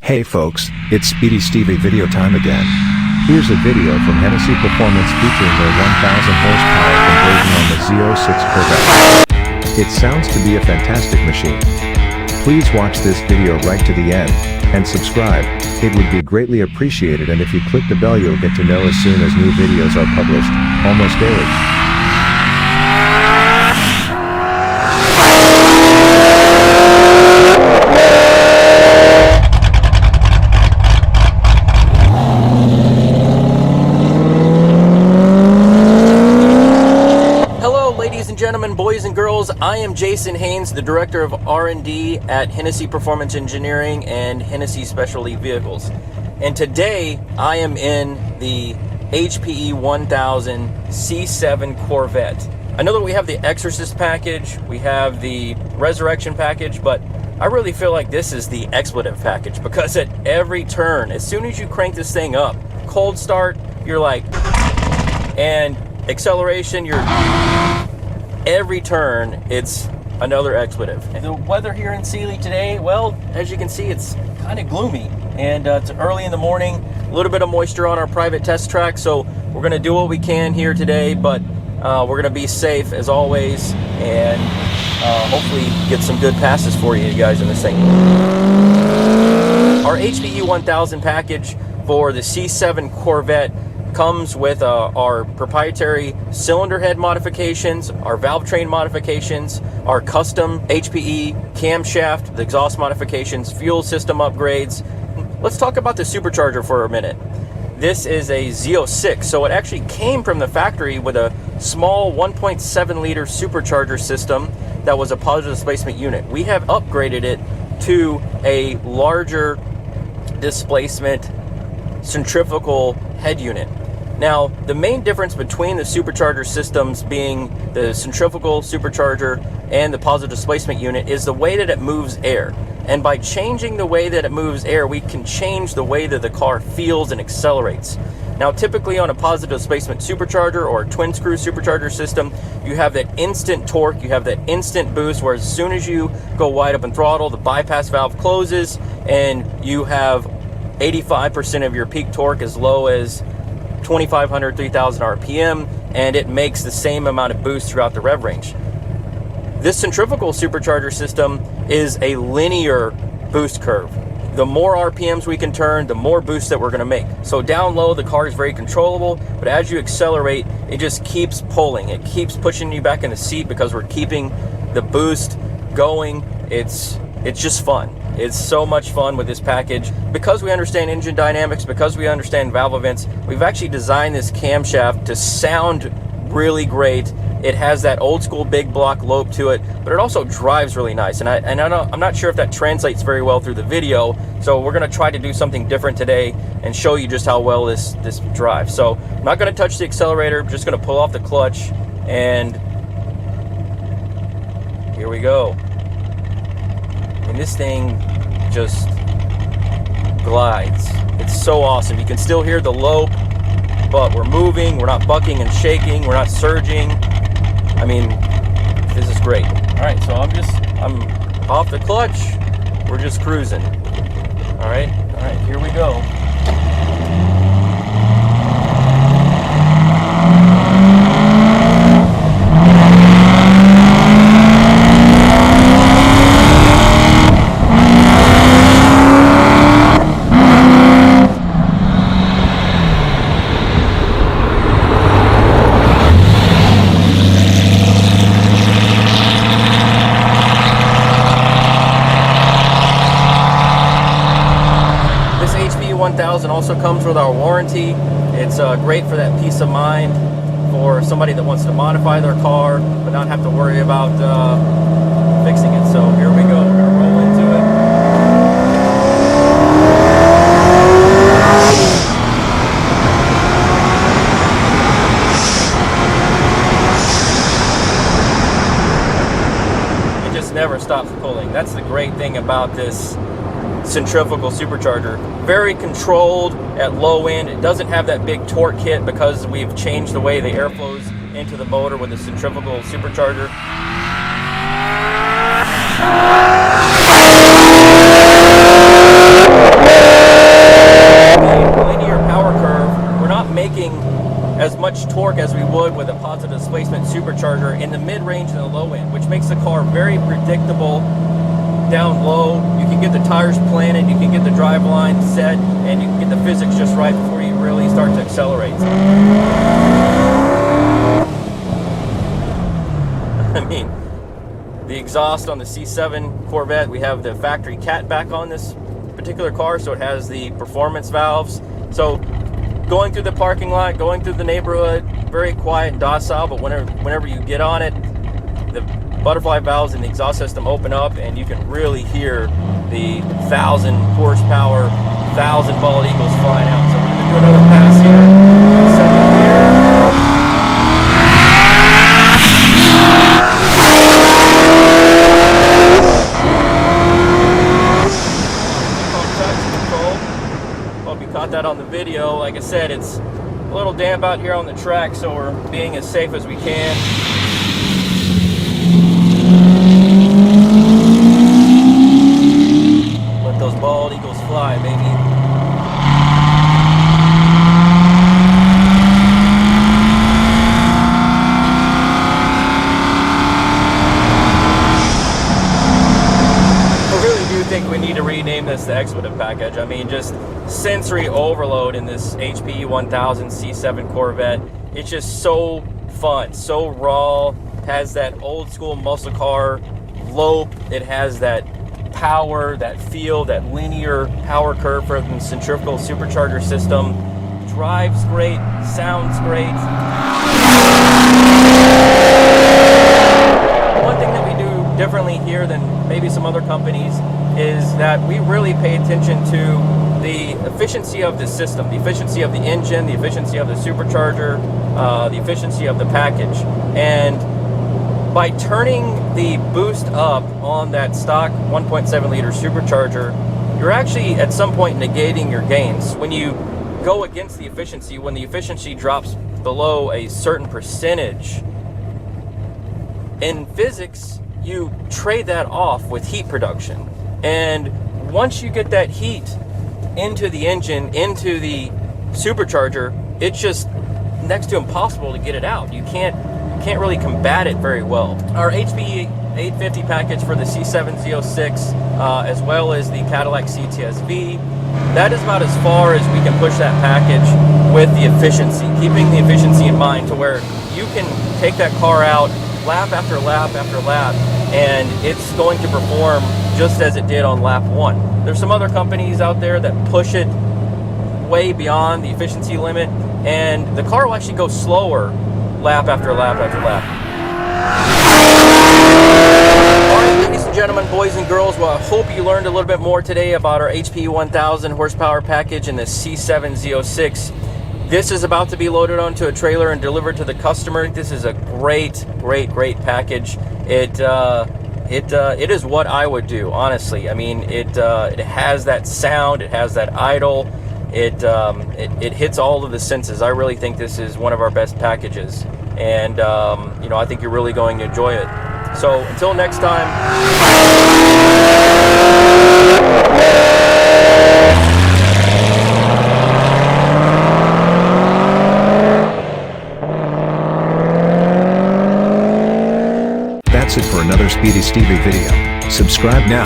Hey folks, it's Speedy Stevie video time again. Here's a video from Hennessey Performance featuring their 1000 horsepower conversion on the Z06 Corvette. It sounds to be a fantastic machine. Please watch this video right to the end, and subscribe. It would be greatly appreciated, and if you click the bell you'll get to know as soon as new videos are published, almost daily. Gentlemen, boys and girls, I am Jason Haynes, the Director of R&D at Hennessey Performance Engineering and Hennessey Specialty Vehicles. And today I am in the HPE 1000 C7 Corvette. I know that we have the Exorcist package, we have the Resurrection package, but I really feel like this is the expletive package, because at every turn, as soon as you crank this thing up, cold start, you're like, and acceleration, you're... Every turn, it's another expletive. And the weather here in Sealy today, well, as you can see, it's kind of gloomy. And it's early in the morning, a little bit of moisture on our private test track, so we're going to do what we can here today, but we're going to be safe as always, and hopefully get some good passes for you guys in this thing. Our HPE 1000 package for the C7 Corvette comes with our proprietary cylinder head modifications, our valve train modifications, our custom HPE camshaft, the exhaust modifications, fuel system upgrades. Let's talk about the supercharger for a minute. This is a Z06, so it actually came from the factory with a small 1.7 liter supercharger system that was a positive displacement unit. We have upgraded it to a larger displacement centrifugal head unit. Now, the main difference between the supercharger systems being the centrifugal supercharger and the positive displacement unit is the way that it moves air. And by changing the way that it moves air, we can change the way that the car feels and accelerates. Now, typically on a positive displacement supercharger or a twin screw supercharger system, you have that instant torque, you have that instant boost, where as soon as you go wide open throttle, the bypass valve closes and you have 85% of your peak torque as low as 2,500, 3,000 RPM, and it makes the same amount of boost throughout the rev range. This centrifugal supercharger system is a linear boost curve. The more RPMs we can turn, the more boost that we're going to make. So down low, the car is very controllable, but as you accelerate, it just keeps pulling. It keeps pushing you back in the seat because we're keeping the boost going. It's just fun. It's so much fun with this package. Because we understand engine dynamics, because we understand valve events, we've actually designed this camshaft to sound really great. It has that old school big block lope to it, but it also drives really nice. And I'm not sure if that translates very well through the video, so we're going to try to do something different today and show you just how well this drives. So I'm not going to touch the accelerator, I'm just going to pull off the clutch, and here we go. And this thing just glides. It's so awesome. You can still hear the lope, but we're moving, we're not bucking and shaking, we're not surging. I mean, this is great. All right, so I'm off the clutch. We're just cruising. All right, here we go. Also comes with our warranty. It's great for that peace of mind for somebody that wants to modify their car but not have to worry about fixing it. So here we go. We're going to roll into it. It just never stops pulling. That's the great thing about this centrifugal supercharger. Very controlled at low end. It doesn't have that big torque hit because we've changed the way the air flows into the motor with the centrifugal supercharger. torque as we would with a positive displacement supercharger in the mid-range and the low end, which makes the car very predictable down low. You can get the tires planted, you can get the drive line set, and you can get the physics just right before you really start to accelerate. I mean, the exhaust on the C7 Corvette, we have the factory catback on this particular car, so it has the performance valves. So going through the parking lot, going through the neighborhood, very quiet and docile, but whenever you get on it, the butterfly valves in the exhaust system open up and you can really hear the 1,000 horsepower, 1,000 bald eagles flying out. So we're going to do another pass here. Second gear. Hope you caught that on the video. Like I said, it's a little damp out here on the track, so we're being as safe as we can. Let those bald eagles fly, baby. We need to rename this the expletive package. I mean, just sensory overload in this HP 1000 C7 Corvette. It's just so fun, so raw. Has that old school muscle car lope. It has that power, that feel, that linear power curve from the centrifugal supercharger system. Drives great, sounds great. One thing that we do differently here than maybe some other companies is that we really pay attention to the efficiency of the system, the efficiency of the engine, the efficiency of the supercharger, the efficiency of the package. And by turning the boost up on that stock 1.7 liter supercharger, you're actually at some point negating your gains. When you go against the efficiency, when the efficiency drops below a certain percentage, in physics, you trade that off with heat production. And once you get that heat into the engine, into the supercharger, it's just next to impossible to get it out. You can't really combat it very well. Our HP 850 package for the C7 Z06, as well as the Cadillac CTS-V, that is about as far as we can push that package with the efficiency, keeping the efficiency in mind to where you can take that car out lap after lap after lap, and it's going to perform just as it did on lap 1. There's some other companies out there that push it way beyond the efficiency limit, and the car will actually go slower lap after lap after lap. All right, ladies and gentlemen, boys and girls, well, I hope you learned a little bit more today about our HP 1000 horsepower package in the C7 Z06. This is about to be loaded onto a trailer and delivered to the customer. This is a great package. It is what I would do, honestly. I mean, it has that sound, it has that idle, it hits all of the senses. I really think this is one of our best packages, and you know, I think you're really going to enjoy it. So until next time. That's it for another Speedy Stevie video. Subscribe now.